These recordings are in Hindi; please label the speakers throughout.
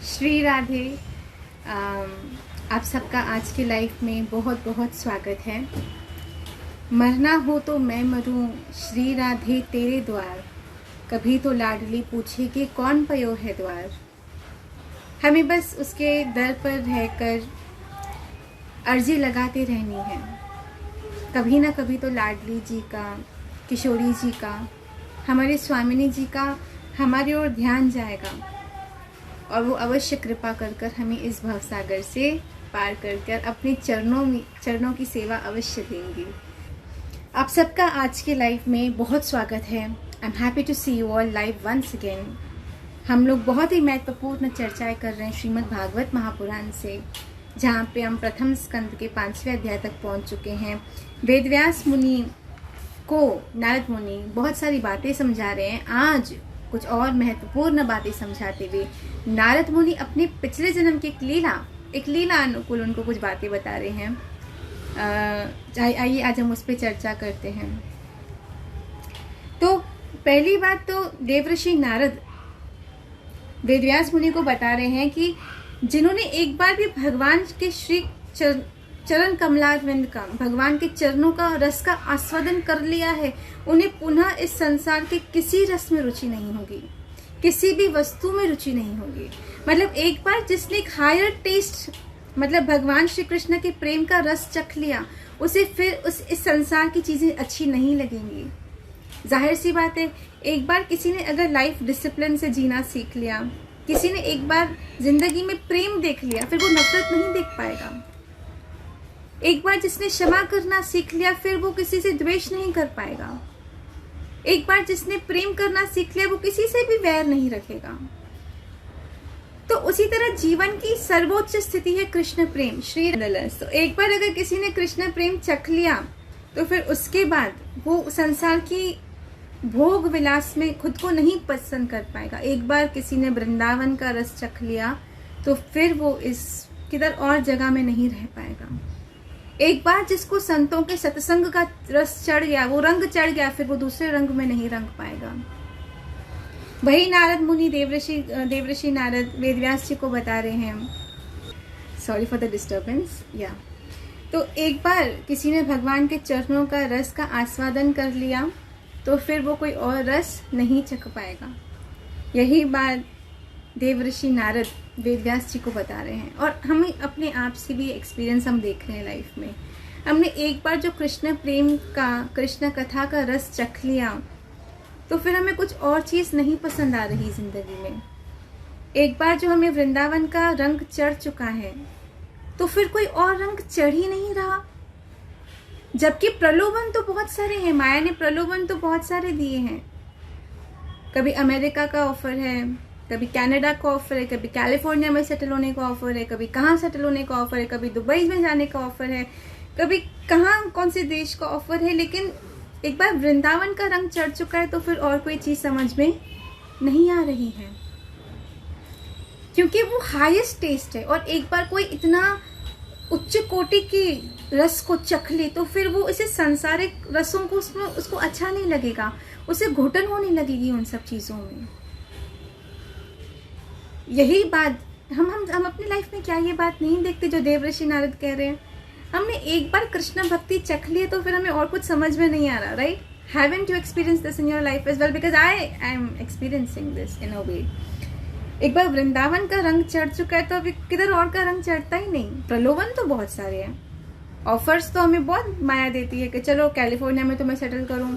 Speaker 1: श्री राधे। आप सबका आज की लाइफ में बहुत बहुत स्वागत है। मरना हो तो मैं मरूं, श्री राधे तेरे द्वार, कभी तो लाडली पूछे कि कौन पयो है द्वार। हमें बस उसके दर पर रहकर अर्जी लगाते रहनी है। कभी ना कभी तो लाडली जी का, किशोरी जी का, हमारे स्वामिनी जी का हमारी ओर ध्यान जाएगा और वो अवश्य कृपा कर कर हमें इस भवसागर से पार कर अपने चरणों की सेवा अवश्य देंगी। आप सबका आज के लाइफ में बहुत स्वागत है। I am happy to see you all live once again. हम लोग बहुत ही महत्वपूर्ण चर्चाएं कर रहे हैं श्रीमद् भागवत महापुराण से, जहाँ पे हम प्रथम स्कंद के 5वें अध्याय तक पहुँच चुके हैं। वेदव्यास मुनि को नारद मुनि बहुत सारी बातें समझा रहे हैं। आज कुछ और महत्वपूर्ण बातें समझाते हुए नारद मुनि अपने पिछले जन्म की एक लीला अनुकूल उनको कुछ बातें बता रहे हैं। आइए आज हम उस पर चर्चा करते हैं। तो पहली बात तो देवर्षि नारद वेदव्यास मुनि को बता रहे हैं कि जिन्होंने एक बार भी भगवान के श्री चरण कमलारविंद का, भगवान के चरणों का रस का आस्वादन कर लिया है, उन्हें पुनः इस संसार के किसी रस में रुचि नहीं होगी, किसी भी वस्तु में रुचि नहीं होगी। मतलब एक बार जिसने एक हायर टेस्ट, मतलब भगवान श्री कृष्ण के प्रेम का रस चख लिया, उसे फिर इस संसार की चीजें अच्छी नहीं लगेंगी। जाहिर सी बात है, एक बार किसी ने अगर लाइफ डिसिप्लिन से जीना सीख लिया, किसी ने एक बार जिंदगी में प्रेम देख लिया, फिर वो नफरत नहीं देख पाएगा। एक बार जिसने क्षमा करना सीख लिया, फिर वो किसी से द्वेष नहीं कर पाएगा। एक बार जिसने प्रेम करना सीख लिया, वो किसी से भी वैर नहीं रखेगा। तो उसी तरह जीवन की सर्वोच्च स्थिति है कृष्ण प्रेम, श्री रस। तो एक बार अगर किसी ने कृष्ण प्रेम चख लिया, तो फिर उसके बाद वो संसार की भोग विलास में खुद को नहीं पसंद कर पाएगा। एक बार किसी ने वृंदावन का रस चख लिया, तो फिर वो इस किधर और जगह में नहीं रह पाएगा। एक बार जिसको संतों के सत्संग का रस चढ़ गया, वो रंग चढ़ गया, फिर वो दूसरे रंग में नहीं रंग पाएगा। वही नारद मुनि देवर्षि नारद वेदव्यास जी को बता रहे हैं। Sorry for the disturbance. या तो एक बार किसी ने भगवान के चरणों का रस का आस्वादन कर लिया, तो फिर वो कोई और रस नहीं चख पाएगा। यही बात देवर्षि नारद वेदव्यास जी को बता रहे हैं। और हमें अपने आप से भी एक्सपीरियंस हम देख रहे हैं लाइफ में। हमने एक बार जो कृष्ण प्रेम का, कृष्ण कथा का रस चख लिया, तो फिर हमें कुछ और चीज नहीं पसंद आ रही जिंदगी में। एक बार जो हमें वृंदावन का रंग चढ़ चुका है, तो फिर कोई और रंग चढ़ ही नहीं रहा। जबकि प्रलोभन तो बहुत सारे हैं, माया ने प्रलोभन तो बहुत सारे दिए हैं। कभी अमेरिका का ऑफर है, कभी कनाडा का ऑफर है, कभी कैलिफोर्निया में सेटल होने का ऑफर है, कभी कहाँ सेटल होने का ऑफर है, कभी दुबई में जाने का ऑफर है, कभी कहाँ कौन से देश का ऑफर है। लेकिन एक बार वृंदावन का रंग चढ़ चुका है, तो फिर और कोई चीज समझ में नहीं आ रही है, क्योंकि वो हाईएस्ट टेस्ट है। और एक बार कोई इतना उच्च कोटि की रस को चख ले, तो फिर वो इसे सांसारिक रसों को उसको अच्छा नहीं लगेगा, उसे घुटन होने लगेगी उन सब चीजों में। यही बात हम अपनी लाइफ में क्या ये बात नहीं देखते जो देवर्षि नारद कह रहे हैं? हमने एक बार कृष्ण भक्ति चख ली, तो फिर हमें और कुछ समझ में नहीं आ रहा, right? Haven't you experience this in your life as well? Because I am experiencing this in a way. एक बार वृंदावन का रंग चढ़ चुका है, तो अभी किधर और का रंग चढ़ता ही नहीं। प्रलोभन तो बहुत सारे हैं, ऑफर्स तो हमें बहुत माया देती है कि चलो कैलिफोर्निया में तुम्हें सेटल करूं,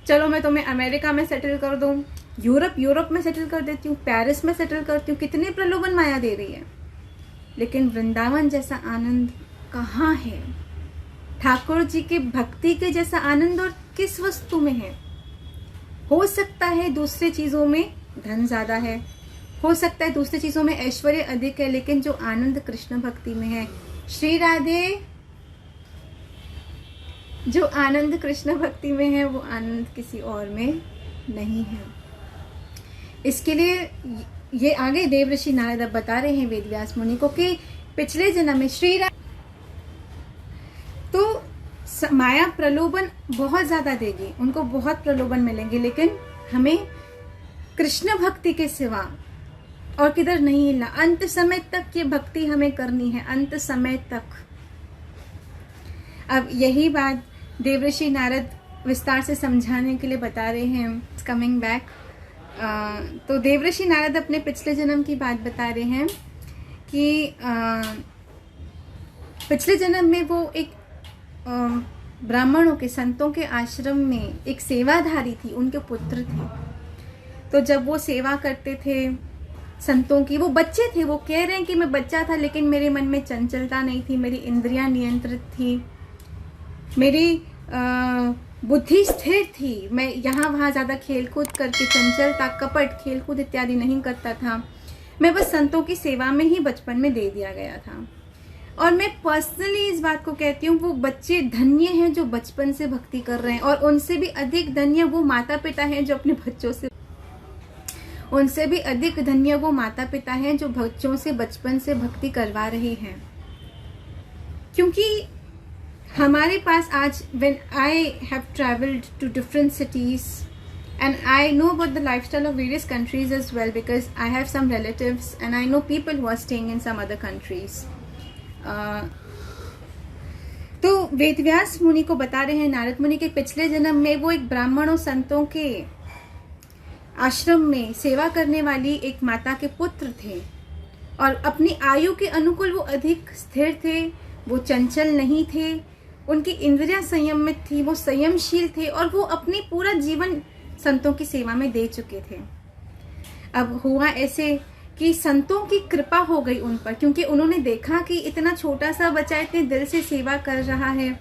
Speaker 1: चलो मैं तुम्हें अमेरिका में सेटल कर दूं, यूरोप में सेटल कर देती हूँ, पेरिस में सेटल करती हूँ। कितने प्रलोभन माया दे रही है, लेकिन वृंदावन जैसा आनंद कहाँ है? ठाकुर जी की भक्ति के जैसा आनंद और किस वस्तु में है? हो सकता है दूसरी चीजों में धन ज्यादा है, हो सकता है दूसरी चीजों में ऐश्वर्य अधिक है, लेकिन जो आनंद कृष्ण भक्ति में है, श्री राधे, जो आनंद कृष्ण भक्ति में है, वो आनंद किसी और में नहीं है। इसके लिए ये आगे देवर्षि नारद अब बता रहे हैं वेदव्यास मुनि को कि पिछले जन्म में श्री तो माया प्रलोभन बहुत ज्यादा देगी, उनको बहुत प्रलोभन मिलेंगे, लेकिन हमें कृष्ण भक्ति के सिवा और किधर नहीं हिलना। अंत समय तक ये भक्ति हमें करनी है, अंत समय तक। अब यही बात देवर्षि नारद विस्तार से समझाने के लिए बता रहे हैं। कमिंग बैक, तो देवर्षि नारद अपने पिछले जन्म की बात बता रहे हैं कि पिछले जन्म में वो एक ब्राह्मणों के, संतों के आश्रम में एक सेवाधारी थी, उनके पुत्र थे। तो जब वो सेवा करते थे संतों की, वो बच्चे थे, वो कह रहे हैं कि मैं बच्चा था लेकिन मेरे मन में चंचलता नहीं थी, मेरी इंद्रियां नियंत्रित थी, मेरी बुद्धि स्थिर थी, मैं यहाँ वहाँ ज़्यादा खेलकूद करके चंचलता, कपट, खेलकूद इत्यादि नहीं करता था। मैं बस संतों की सेवा में ही बचपन में दे दिया गया था। और मैं पर्सनली इस बात को कहती हूँ, वो बच्चे धन्य हैं जो बचपन से भक्ति कर रहे हैं, और उनसे भी अधिक धन्य वो माता पिता हैं जो अपने बच्चों से, उनसे भी अधिक धन्य वो माता पिता हैं जो बच्चों से बचपन से भक्ति करवा रहे हैं। क्योंकि हमारे पास आज, when I have traveled to different cities and I know about the lifestyle of various countries as well, because I have some relatives and I know people who are staying in some other countries. तो वेदव्यास मुनि को बता रहे हैं, नारद मुनि के पिछले जन्म में वो एक ब्राह्मणों संतों के आश्रम में सेवा करने वाली एक माता के पुत्र थे, और अपनी आयु के अनुकूल वो अधिक स्थिर थे, वो चंचल नहीं थे, उनकी इंद्रियां संयमित थी, वो संयमशील थे, और वो अपनी पूरा जीवन संतों की सेवा में दे चुके थे। अब हुआ ऐसे कि संतों की कृपा हो गई उन पर, क्योंकि उन्होंने देखा कि इतना छोटा सा बच्चा इतने दिल से सेवा कर रहा है,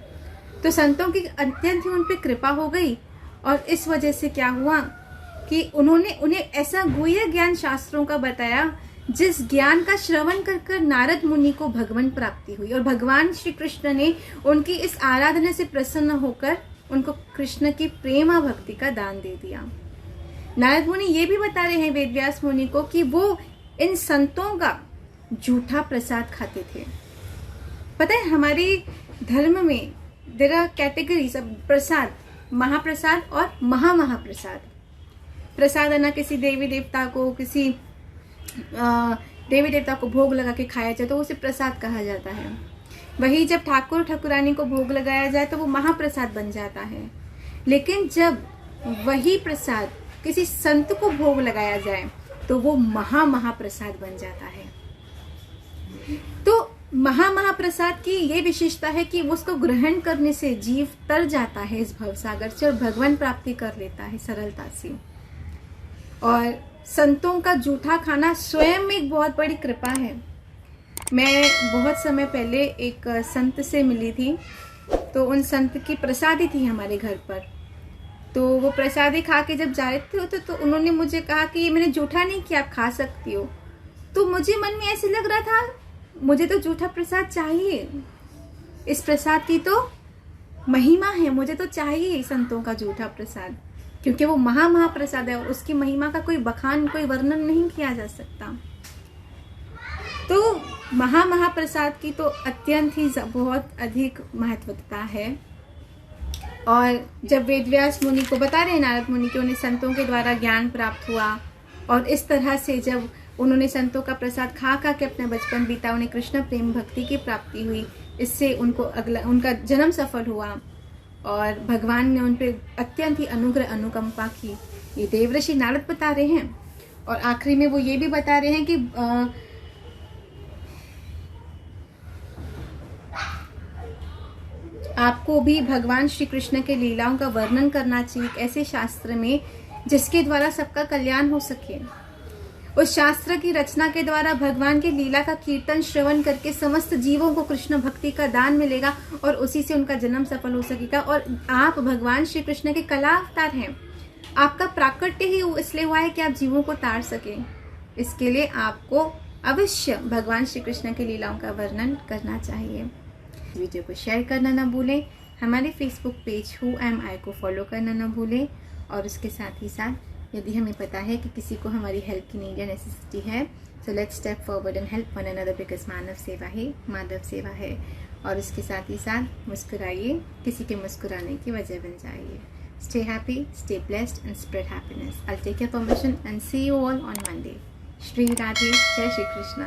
Speaker 1: तो संतों की अत्यंत ही उन पर कृपा हो गई। और इस वजह से क्या हुआ कि उन्होंने उन्हें ऐसा गुह्य ज्ञान शास्त्रों का बताया, जिस ज्ञान का श्रवण कर कर नारद मुनि को भगवान प्राप्ति हुई, और भगवान श्री कृष्ण ने उनकी इस आराधना से प्रसन्न होकर उनको कृष्ण की प्रेमा भक्ति का दान दे दिया। नारद मुनि ये भी बता रहे हैं वेदव्यास मुनि को कि वो इन संतों का झूठा प्रसाद खाते थे। पता है, हमारे धर्म में देयर आर कैटेगरीज ऑफ प्रसाद, महाप्रसाद और महाप्रसाद। प्रसाद है ना, किसी देवी देवता को, किसी देवी देवता को भोग लगा के खाया जाए तो उसे प्रसाद कहा जाता है। वही जब ठाकुर ठाकुरानी को भोग लगाया जाए तो वो महाप्रसाद बन जाता है। लेकिन जब वही प्रसाद किसी संत को भोग लगाया जाए तो वो महाप्रसाद बन जाता है। तो महाप्रसाद की ये विशेषता है कि उसको ग्रहण करने से जीव तर जाता है इस भवसागर से, और भगवान प्राप्ति कर लेता है सरलता से। और संतों का जूठा खाना स्वयं में एक बहुत बड़ी कृपा है। मैं बहुत समय पहले एक संत से मिली थी, तो उन संत की प्रसादी थी हमारे घर पर। तो वो प्रसादी खा के जब जा रहे थे तो उन्होंने मुझे कहा कि ये मैंने जूठा नहीं किया, आप खा सकती हो। तो मुझे मन में ऐसे लग रहा था, मुझे तो जूठा प्रसाद चाहिए, इस प्रसाद की तो महिमा है, मुझे तो चाहिए संतों का जूठा प्रसाद, क्योंकि वो महाप्रसाद है और उसकी महिमा का कोई बखान, कोई वर्णन नहीं किया जा सकता। तो महाप्रसाद की तो अत्यंत ही बहुत अधिक महत्वता है। और जब वेदव्यास मुनि को बता रहे हैं नारद मुनि कि उन्हें संतों के द्वारा ज्ञान प्राप्त हुआ, और इस तरह से जब उन्होंने संतों का प्रसाद खा के अपना बचपन बीता, उन्हें कृष्ण प्रेम भक्ति की प्राप्ति हुई, इससे उनको उनका जन्म सफल हुआ और भगवान ने उन पर अत्यंत ही अनुग्रह अनुकंपा की। ये देवर्षि नारद बता रहे हैं। और आखिरी में वो ये भी बता रहे हैं कि आपको भी भगवान श्री कृष्ण के लीलाओं का वर्णन करना चाहिए ऐसे शास्त्र में जिसके द्वारा सबका कल्याण हो सके। उस शास्त्र की रचना के द्वारा भगवान की लीला का कीर्तन श्रवण करके समस्त जीवों को कृष्ण भक्ति का दान मिलेगा और उसी से उनका जन्म सफल हो सकेगा। और आप भगवान श्री कृष्ण के कला अवतार हैं, आपका प्राकट्य ही इसलिए हुआ है कि आप जीवों को तार सके। इसके लिए आपको अवश्य भगवान श्री कृष्ण की लीलाओं का वर्णन करना चाहिए। वीडियो को शेयर करना ना भूलें, हमारे फेसबुक पेज हु एम आई को फॉलो करना ना भूलें। और उसके साथ ही साथ यदि हमें पता है कि किसी को हमारी हेल्प की नीड या नेसेसिटी है, so let's step forward and help one another, because मानव सेवा ही माधव सेवा है। और इसके साथ ही साथ मुस्कुराइए, किसी के मुस्कुराने की वजह बन जाइए। Stay happy, stay blessed and spread happiness. I'll take your permission and see you all on Monday. Shri Radhe, जय श्री कृष्णा।